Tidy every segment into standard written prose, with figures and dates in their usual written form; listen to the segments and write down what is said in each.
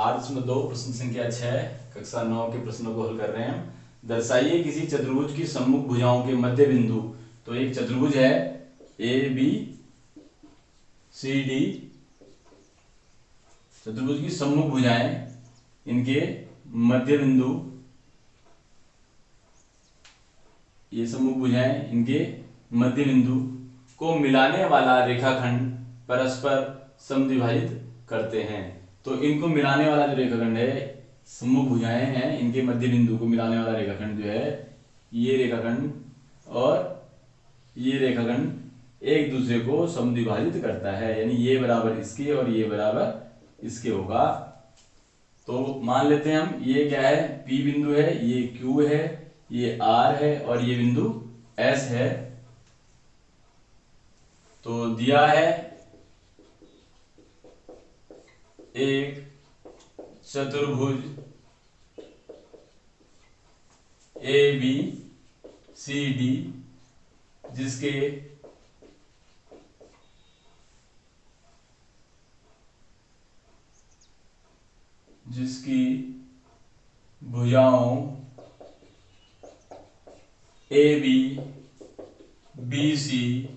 8.2 प्रश्न संख्या 6 कक्षा 9 के प्रश्नों को हल कर रहे हैं हम। दर्शाइए किसी चतुर्भुज की सम्मुख भुजाओं के मध्य बिंदु। तो एक चतुर्भुज है ए बी सी डी, चतुर्भुज की सम्मुख भुजाएं, इनके मध्य बिंदु, ये सम्मुख भुजाएं इनके मध्य बिंदु को मिलाने वाला रेखाखंड परस्पर समद्विभाजित करते हैं। तो इनको मिलाने वाला जो रेखाखंड है, सम्मुख भुजाएं हैं, इनके मध्य बिंदु को मिलाने वाला रेखाखंड जो है, ये रेखाखंड और ये रेखाखंड एक दूसरे को समद्विभाजित करता है, यानी ये बराबर इसके और ये बराबर इसके होगा। तो मान लेते हैं हम, ये क्या है, P बिंदु है, ये Q है, ये R है और ये बिंदु S है। तो दिया है एक चतुर्भुज ए बी सी डी जिसकी भुजाओं A B B C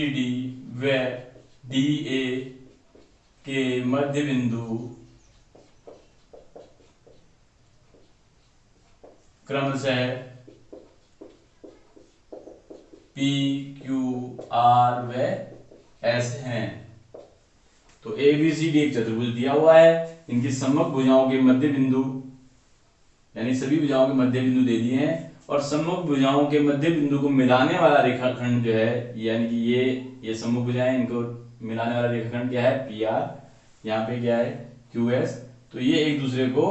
D व डी ए के मध्य बिंदु क्रमशः P, Q, R व S हैं। तो ए बी सी डी एक चतुर्भुज दिया हुआ है, इनकी सम्मुख भुजाओं के मध्य बिंदु, यानी सभी भुजाओं के मध्य बिंदु दे दिए हैं, और सम्मुख भुजाओं के मध्य बिंदु को मिलाने वाला रेखाखंड जो है, यानी कि ये सम्मुख भुजाएं, इनको मिलाने वाला रेखाखंड क्या है, पी आर, यहाँ पे क्या है, क्यू एस। तो ये एक दूसरे को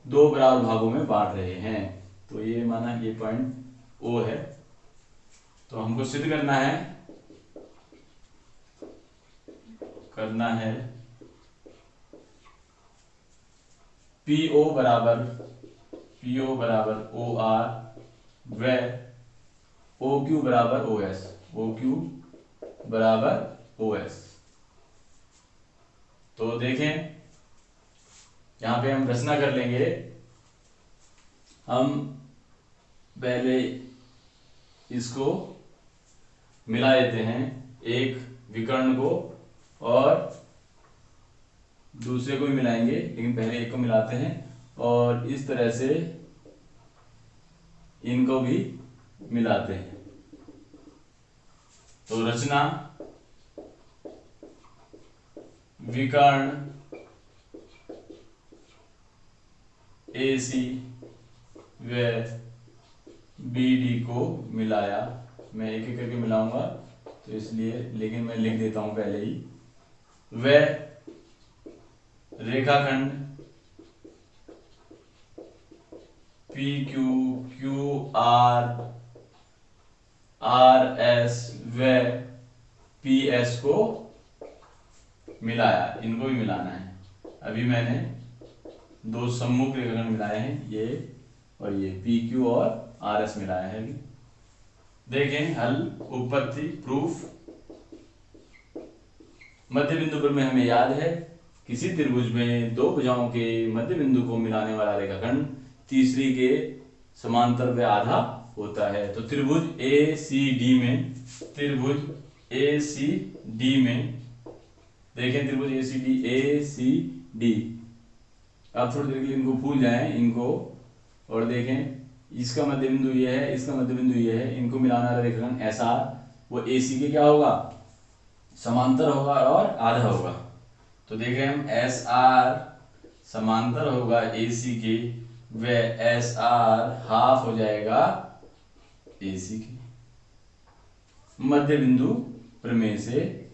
दो बराबर भागों में बांट रहे हैं। तो ये माना ये पॉइंट ओ है। तो हमको सिद्ध करना है PO बराबर OR व OQ बराबर OS। तो देखें, यहां पे हम रचना कर लेंगे। हम पहले इसको मिला देते हैं, एक विकर्ण को और दूसरे को भी मिलाएंगे, लेकिन पहले एक को मिलाते हैं और इस तरह से इनको भी मिलाते हैं। तो रचना, विकर्ण AC व BD को मिलाया। मैं एक एक करके मिलाऊंगा तो इसलिए, लेकिन मैं लिख देता हूं पहले ही। व रेखाखंड PQ, QR, RS व PS को मिलाया। इनको भी मिलाना है। अभी मैंने दो सम्मुख रेखाखंड मिलाए हैं, ये और ये PQ और RS मिलाया है। देखें हल, उत्पत्ति, प्रूफ। मध्य बिंदु पर में हमें याद है, किसी त्रिभुज में दो भुजाओं के मध्य बिंदु को मिलाने वाला रेखाखंड तीसरी के समांतर व आधा होता है। तो त्रिभुज ACD में, देखें त्रिभुज ACD। आप थोड़ी देर के लिए इनको भूल जाएं, इनको, और देखें इसका मध्य बिंदु ये है, इसका मध्य बिंदु ये है, इनको मिलाने वाला रेखाखंड SR वो AC के क्या होगा, समांतर होगा और आधा होगा। तो देखें हम, SR समांतर होगा AC के व SR हाफ हो जाएगा AC के। मध्य बिंदु प्रमेय से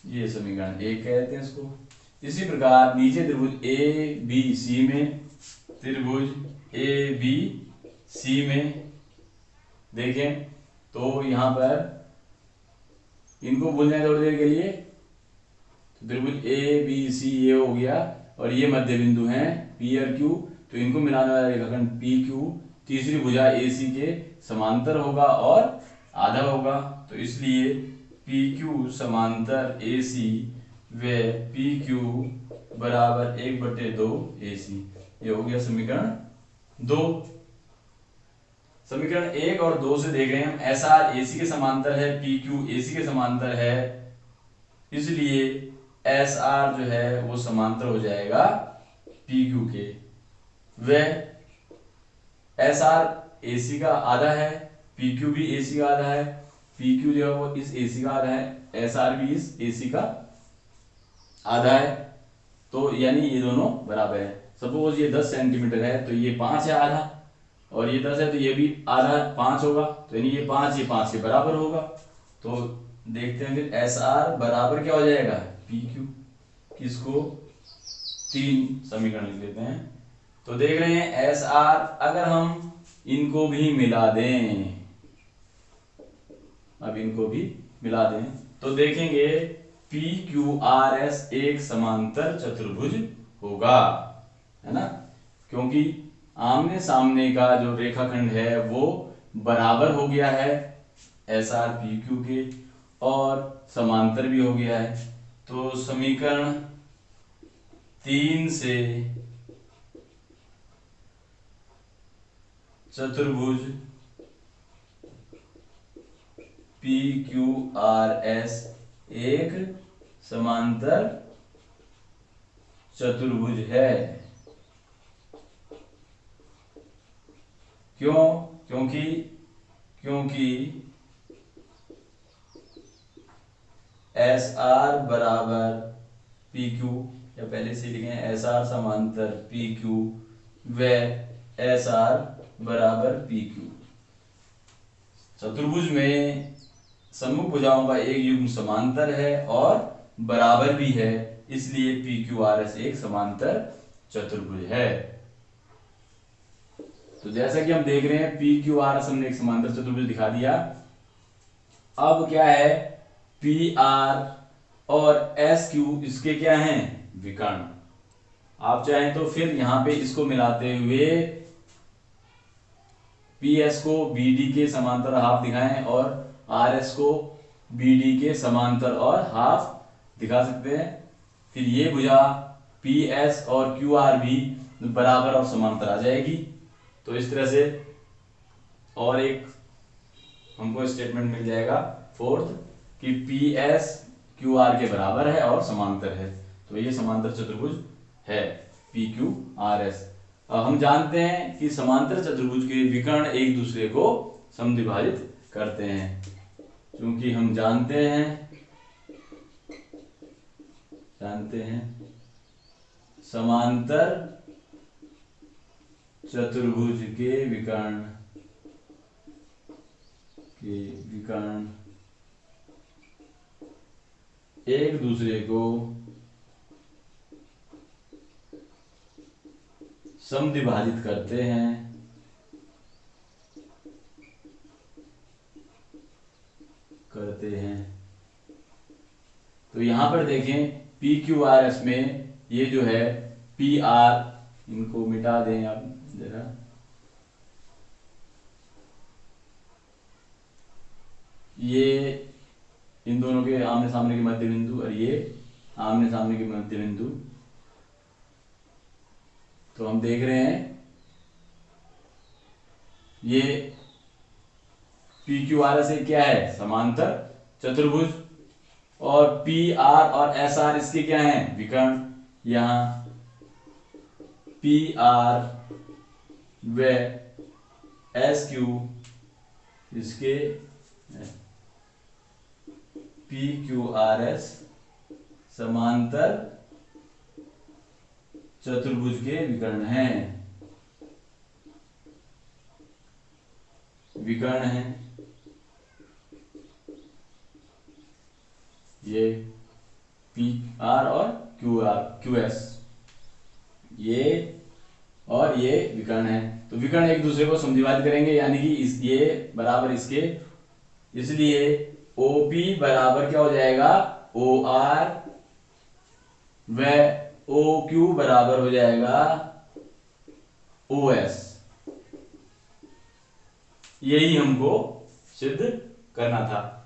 ये समीकरण 1 कहते हैं इसको। इसी प्रकार नीचे त्रिभुज ABC में देखें, तो यहां पर इनको भूल जाए थोड़ी देर के लिए। तो त्रिभुज ABC ये हो गया और ये मध्य बिंदु हैं P और Q। तो इनको मिलाने वाला रेखाखंड PQ तीसरी भुजा AC के समांतर होगा और आधा होगा, तो इसलिए पी क्यू समांतर ए सी व पी क्यू बराबर 1/2 AC। ये हो गया समीकरण 2। समीकरण 1 और 2 से देख रहे हैं हम, एस आर ए सी के समांतर है, पी क्यू ए सी के समांतर है, इसलिए एस आर जो है वो समांतर हो जाएगा पी क्यू के। वह एस आर ए सी का आधा है, पी क्यू भी ए सी का आधा है, पी क्यू जो है वो इस ए सी का आधा है, एस आर भी इस ए सी का आधा है, तो यानी ये दोनों बराबर है। सपोज ये 10 सेंटीमीटर है तो ये 5 है आधा, और ये 10 है तो ये भी आधा 5 होगा, तो यानी ये 5 के बराबर होगा। तो देखते हैं फिर एस आर बराबर क्या हो जाएगा पी क्यू। किसको? 3 समीकरण लिख लेते हैं। तो देख रहे हैं एस आर, अगर हम इनको भी मिला दें, अब इनको भी मिला दें तो देखेंगे पी क्यू आर एस एक समांतर चतुर्भुज होगा, है ना, क्योंकि आमने सामने का जो रेखाखंड है वो बराबर हो गया है एस आर पी क्यू के, और समांतर भी हो गया है। तो समीकरण 3 से चतुर्भुज पी क्यू आर एस एक समांतर चतुर्भुज है। क्यों? क्योंकि एस आर बराबर पी क्यू, या पहले से लिखे एस आर समांतर पी क्यू व एस आर बराबर पी क्यू। चतुर्भुज में सम्मुख भुजाओं का एक युग्म समांतर है और बराबर भी है, इसलिए पी क्यू आर एस एक समांतर चतुर्भुज है। तो जैसा कि हम देख रहे हैं पी क्यू आर एस हमने एक समांतर चतुर्भुज दिखा दिया। अब क्या है, पी आर और एस क्यू इसके क्या हैं विकर्ण। आप चाहें तो फिर यहां पे इसको मिलाते हुए पी एस को बी डी के समांतर हाफ दिखाएं और आर एस को बी डी के समांतर और हाफ दिखा सकते हैं। फिर ये भुजा पी एस और क्यू आर भी बराबर और समांतर आ जाएगी। तो इस तरह से और एक हमको स्टेटमेंट मिल जाएगा फोर्थ, कि पी एस क्यू आर के बराबर है और समांतर है, तो ये समांतर चतुर्भुज है पी क्यू आर एस। अब हम जानते हैं कि समांतर चतुर्भुज के विकर्ण एक दूसरे को समद्विभाजित करते हैं, क्योंकि हम जानते हैं समांतर चतुर्भुज के विकर्ण एक दूसरे को समद्विभाजित करते हैं। तो यहां पर देखें पी क्यू आर एस में ये जो है पी आर, इनको मिटा दें आप जरा, ये इन दोनों के आमने सामने के मध्य बिंदु और ये आमने सामने के मध्य बिंदु। तो हम देख रहे हैं ये पी क्यू आर एस क्या है समांतर चतुर्भुज, और पी आर और एस आर इसके क्या हैं विकर्ण। यहां पी आर व एस क्यू इसके पी क्यू आर एस समांतर चतुर्भुज के विकर्ण हैं। ये पी आर और क्यू एस, ये और ये विकर्ण है। तो विकर्ण एक दूसरे को समद्विभाजित करेंगे, यानी कि ये बराबर इसके, इसलिए OP बराबर क्या हो जाएगा OR व OQ बराबर हो जाएगा OS। यही हमको सिद्ध करना था।